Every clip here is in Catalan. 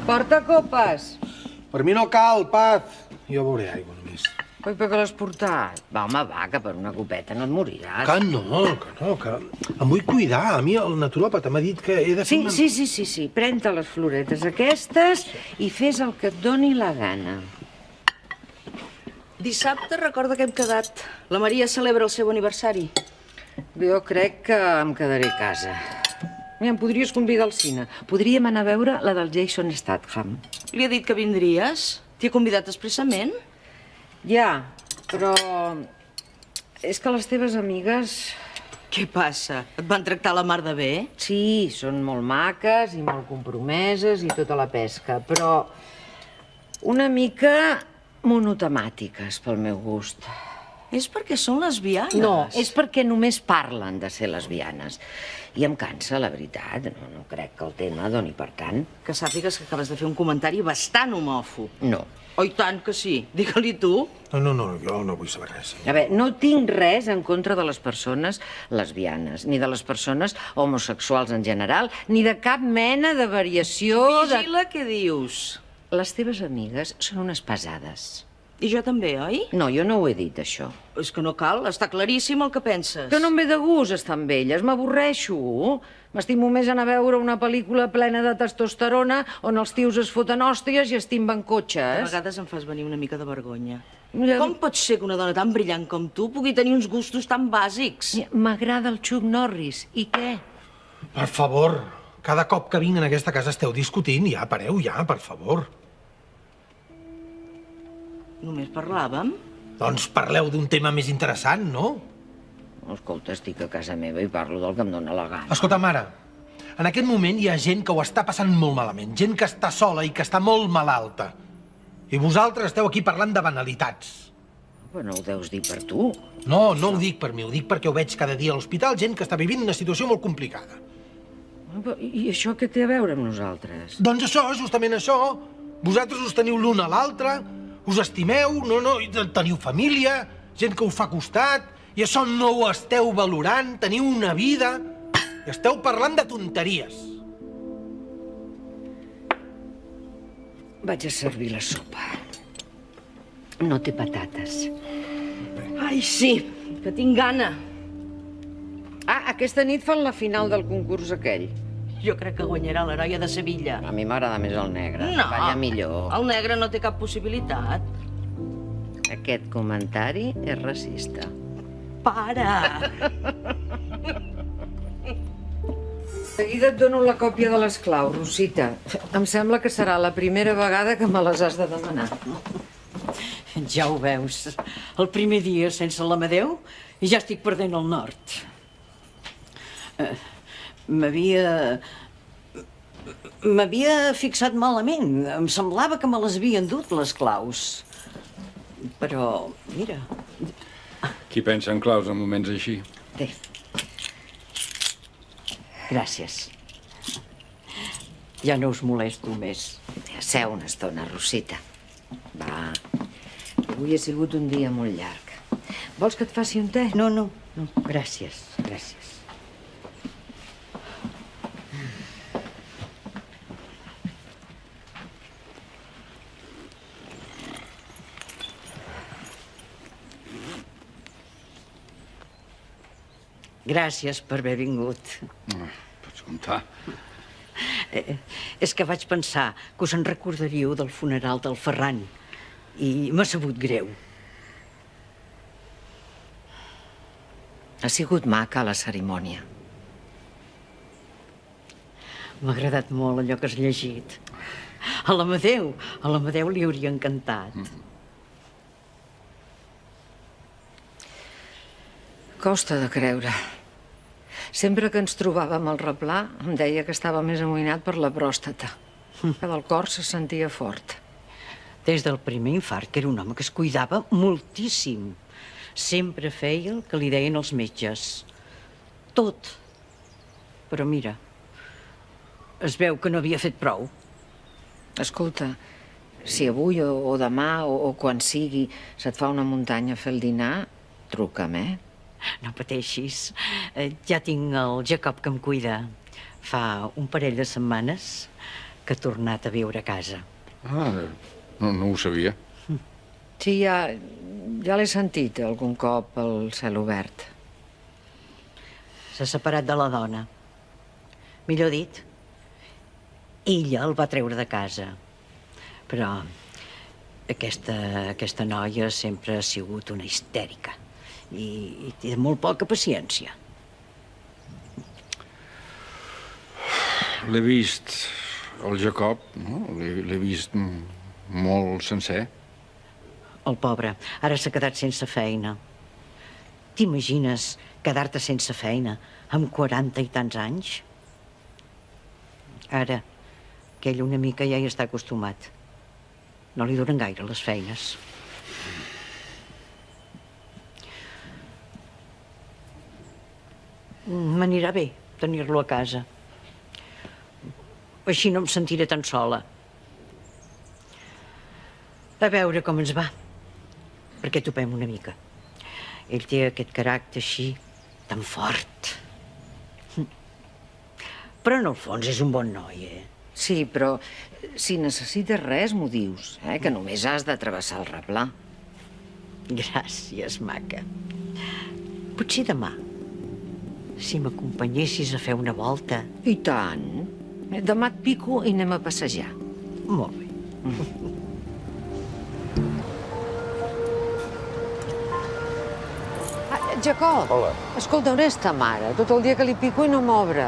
Porta copes. Per mi no cal, Paz. Jo beuré aigua només. Oi, per què l'has portat? Va, home, va, que per una copeta no et moriràs. Que no, que em vull cuidar. A mi el naturòpata m'ha dit que he de fer Sí. Pren-te les floretes aquestes i fes el que et doni la gana. Dissabte recorda que hem quedat. La Maria celebra el seu aniversari. Jo crec que em quedaré a casa. Mira, em podries convidar al cine. Podríem anar a veure la del Jason Statham. Li ha dit que vindries? T'hi ha convidat expressament? Ja, però... és que les teves amigues... Què passa? Et van tractar la mar de bé? Sí, són molt maques i molt compromeses i tota la pesca, però una mica monotemàtiques pel meu gust. És perquè són lesbianes. No, és perquè només parlen de ser lesbianes. I em cansa, la veritat. No crec que el tema doni per tant. Que sàpigues que acabes de fer un comentari bastant homòfob. No. Oh, i tant que sí. Digue-li tu. No, jo no vull saber res. A veure, no tinc res en contra de les persones lesbianes, ni de les persones homosexuals en general, ni de cap mena de variació de... Vigila què dius. Les teves amigues són unes pesades. I jo també, oi? No, jo no ho he dit, això. És que no cal, està claríssim el que penses. Que no em ve de gust estar amb elles, m'avorreixo. M'estimo més anar a veure una pel·lícula plena de testosterona on els tios es foten hòsties i estimben A cotxes. vegades em fas venir una mica de vergonya. Mira, Com pot ser que una dona tan brillant com tu pugui tenir uns gustos tan bàsics? m'agrada el Chuck Norris. I què? Per favor, cada cop que vinc en aquesta casa esteu discutint. Ja, pareu, ja, per favor. Només parlàvem? Doncs parleu d'un tema més interessant, no? Escolta, estic a casa meva i parlo del que em dóna la gana. Escolta, mare, en aquest moment hi ha gent que ho està passant molt malament, gent que està sola i que està molt malalta. I vosaltres esteu aquí parlant de banalitats. Però no ho deus dir per tu. No ho dic per mi, ho dic perquè ho veig cada dia a l'hospital, gent que està vivint una situació molt complicada. I això què té a veure amb nosaltres? Doncs això, justament això. Vosaltres us teniu l'un a l'altre, us estimeu, teniu família, gent que us fa costat, i això no ho esteu valorant, teniu una vida, i esteu parlant de tonteries. Vaig a servir la sopa. No té patates. Ai, sí, que tinc gana. Aquesta nit fan la final del concurs aquell. Jo crec que guanyarà l'heroia de Sevilla. A mi m'agrada més el negre. No, Balla millor. el negre no té cap possibilitat. Aquest comentari és racista. Para! De seguida et dono la còpia de les claus, Rosita. Em sembla que serà la primera vegada que me les has de demanar. Ja ho veus. El primer dia sense l'Amadeu i ja estic perdent el nord. M'havia fixat malament. Em semblava que me les havien dut, les claus. Però, mira... Qui pensa en claus en moments així? Té. Gràcies. Ja no us molesto més. Seu una estona, Rosita. Va. Avui ha sigut un dia molt llarg. Vols que et faci un te? No. Gràcies. Gràcies per haver vingut. Pots comptar. És que vaig pensar que us en recordaríeu del funeral del Ferran i m'ha sabut greu. Ha sigut maca, la cerimònia. M'ha agradat molt allò que has llegit. A l'Amadeu li hauria encantat. Costa de creure. Sempre que ens trobàvem al replà, em deia que estava més amoïnat per la pròstata, que del cor se sentia fort. Des del primer infart, que era un home que es cuidava moltíssim. Sempre feia el que li deien els metges. Tot. Però mira, es veu que no havia fet prou. Escolta, si avui o demà o quan sigui se't fa una muntanya a fer el dinar, truca'm, No pateixis. Ja tinc el Jacob que em cuida. Fa un parell de setmanes que ha tornat a viure a casa. Ah, no ho sabia. Sí, ja l'he sentit algun cop al cel obert. S'ha separat de la dona. Millor dit, ella el va treure de casa. Però aquesta noia sempre ha sigut una histèrica i té molt poca paciència. L'he vist, el Jacob, no? L'he vist molt sencer. El pobre ara s'ha quedat sense feina. T'imagines quedar-te sense feina amb 40 i tants anys? Ara, que ell una mica ja hi està acostumat. No li duren gaire les feines. M'anirà bé tenir-lo a casa. Així no em sentiré tan sola. A veure com ens va. Perquè topem una mica. Ell té aquest caràcter així, tan fort. Però en el fons és un bon noi, Sí, però si necessites res, m'ho dius, que només has de travessar el replà. Gràcies, maca. Potser demà, si m'acompanyessis a fer una volta. I tant. Demà et pico i anem a passejar. Molt bé. Jacob. Hola. Escolta, on és ta mare? Tot el dia que li pico i no m'obre.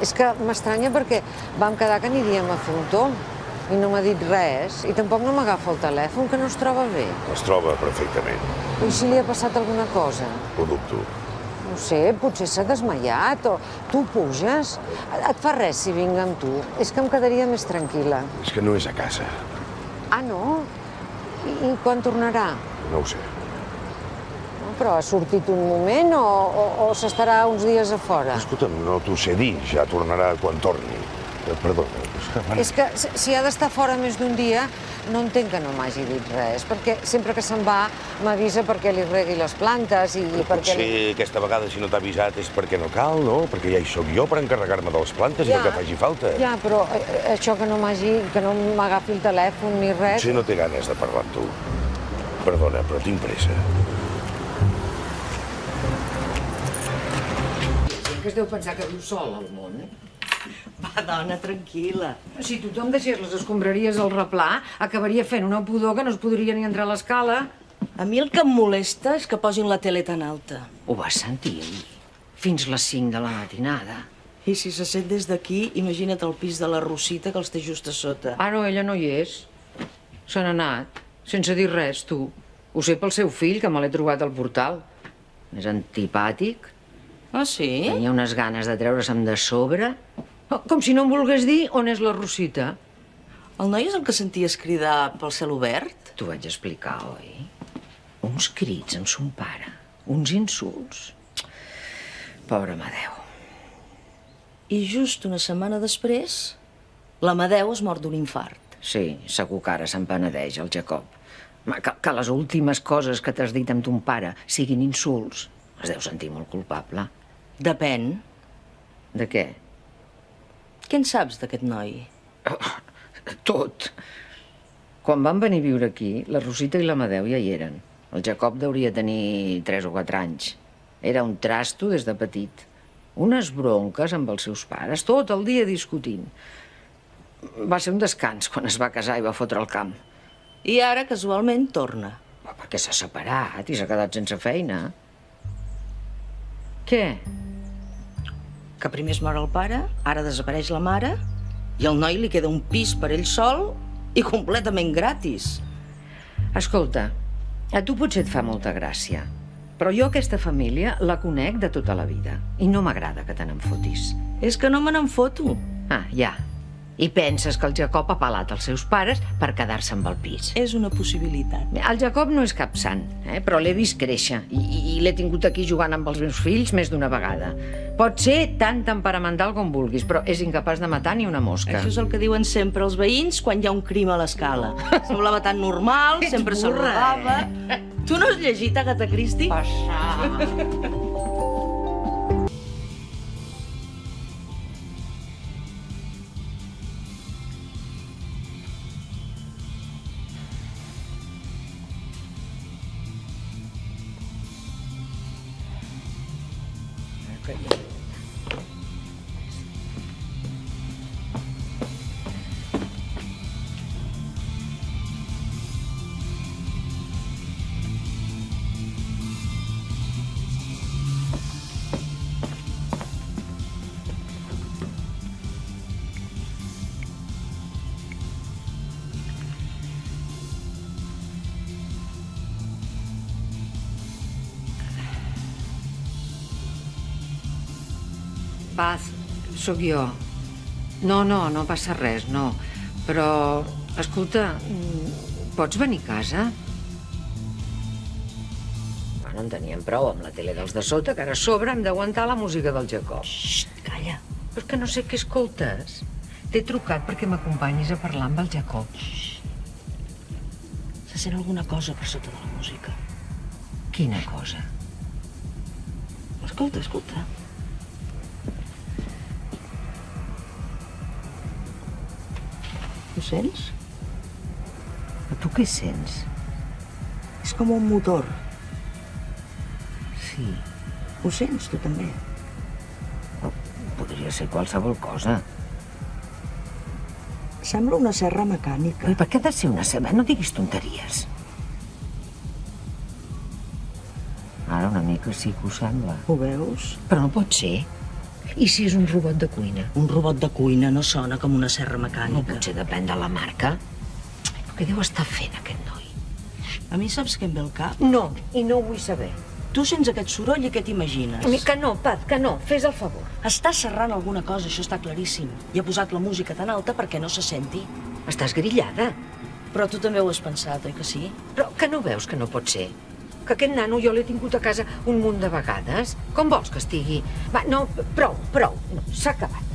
És que m'estranya perquè vam quedar que aniríem a fer un tomb i no m'ha dit res i tampoc no m'agafa el telèfon, que no es troba bé. Es troba perfectament. I si li ha passat alguna cosa? Ho dubto. No sé, potser s'ha desmaiat o tu puges. Et fa res si vinc amb tu? És que em quedaria més tranquil·la. És que no és a casa. Ah, no? I quan tornarà? No ho sé. Però ha sortit un moment o s'estarà uns dies a fora? Escolta'm, no t'ho sé dir. Ja tornarà quan torni. Perdona. És que si ha d'estar fora més d'un dia, no entenc que no m'hagi dit res, perquè sempre que se'n va m'avisa perquè li regui les plantes i perquè... Potser aquesta vegada, si no t'ha avisat, és perquè no cal, no? Perquè ja hi sóc jo per encarregar-me de les plantes i del que faci falta. Ja, però això que no m'agafi el telèfon ni res... Potser no té ganes de parlar amb tu. Perdona, però tinc pressa. Que es deu pensar que viu sol al món. Va, dona, tranquil·la. Si tothom deixés les escombraries al replà, acabaria fent una pudor que no es podria ni entrar a l'escala. A mi el que em molesta és que posin la tele tan alta. Ho vas sentir? Fins les 5 de la matinada. I si se sent des d'aquí, imagina't el pis de la Rosita, que els té just a sota. Ah, no, ella no hi és. Se n'ha anat, sense dir res, tu. Ho sé pel seu fill, que me l'he trobat al portal. És antipàtic. Ah, sí? Tenia unes ganes de treure-se'm de sobre. Com si no em volgués dir on és la Rosita. El noi és el que senties cridar pel cel obert? T'ho vaig explicar, oi? Uns crits amb son pare, uns insults. Pobre Amadeu. I just una setmana després, l'Amadeu es mor d'un infart. Sí, segur que ara se'n penedeix, el Jacob. Que les últimes coses que t'has dit amb ton pare siguin insults, es deu sentir molt culpable. Depèn. De què? Què en saps d'aquest noi? Tot. Quan van venir a viure aquí, la Rosita i l'Amadeu ja hi eren. El Jacob deuria tenir 3 o 4 anys. Era un trasto des de petit. Unes bronques amb els seus pares, tot el dia discutint. Va ser un descans quan es va casar i va fotre el camp. I ara, casualment, torna. Perquè s'ha separat i s'ha quedat sense feina. Què? Que primer es mor el pare, ara desapareix la mare, i al noi li queda un pis per ell sol i completament gratis. Escolta, a tu potser et fa molta gràcia, però jo aquesta família la conec de tota la vida i no m'agrada que te n'en fotis. És que no me n'en foto. Ah, ja. I penses que el Jacob ha pelat els seus pares per quedar-se amb el pis. És una possibilitat. El Jacob no és cap sant, però l'he vist créixer i l'he tingut aquí jugant amb els meus fills més d'una vegada. Pot ser tan temperamental com vulguis, però és incapaç de matar ni una mosca. Això és el que diuen sempre els veïns quan hi ha un crim a l'escala. Semblava tan normal, sempre saludava. Tu no has llegit Agatha Christie? Passa. Paz, sóc jo. No passa res, no. Però, escolta, pots venir a casa? Bueno, en teníem prou amb la tele dels de sota, que ara a sobre hem d'aguantar la música del Jacob. Xxt, calla. Però és que no sé què escoltes. T'he trucat perquè m'acompanyis a parlar amb el Jacob. Se sent alguna cosa per sota de la música. Quina cosa? Escolta, escolta. Ho sents? A tu què sents? És com un motor. Sí, Ho sents, tu també? podria ser qualsevol cosa. Sembla una serra mecànica. Però per què ha de ser una serra? No diguis tonteries. Ara una mica sí que ho sembla. Ho veus? Però no pot ser. I si és un robot de cuina? Un robot de cuina no sona com una serra No mecànica. potser depèn de la marca. Què deu estar fent aquest noi? A mi saps què em ve al cap? No, i no ho vull saber. Tu sents aquest soroll i què t'imagines? Que no, Pat, que no. Fes el favor. Està serrant alguna cosa, això està claríssim. I ha posat la música tan alta perquè no se senti. Estàs grillada. Però tu també ho has pensat, oi que sí? Però que no veus que no pot ser? Que aquest nano jo l'he tingut a casa un munt de vegades. Com vols que estigui? Va, no, prou. No, s'ha acabat.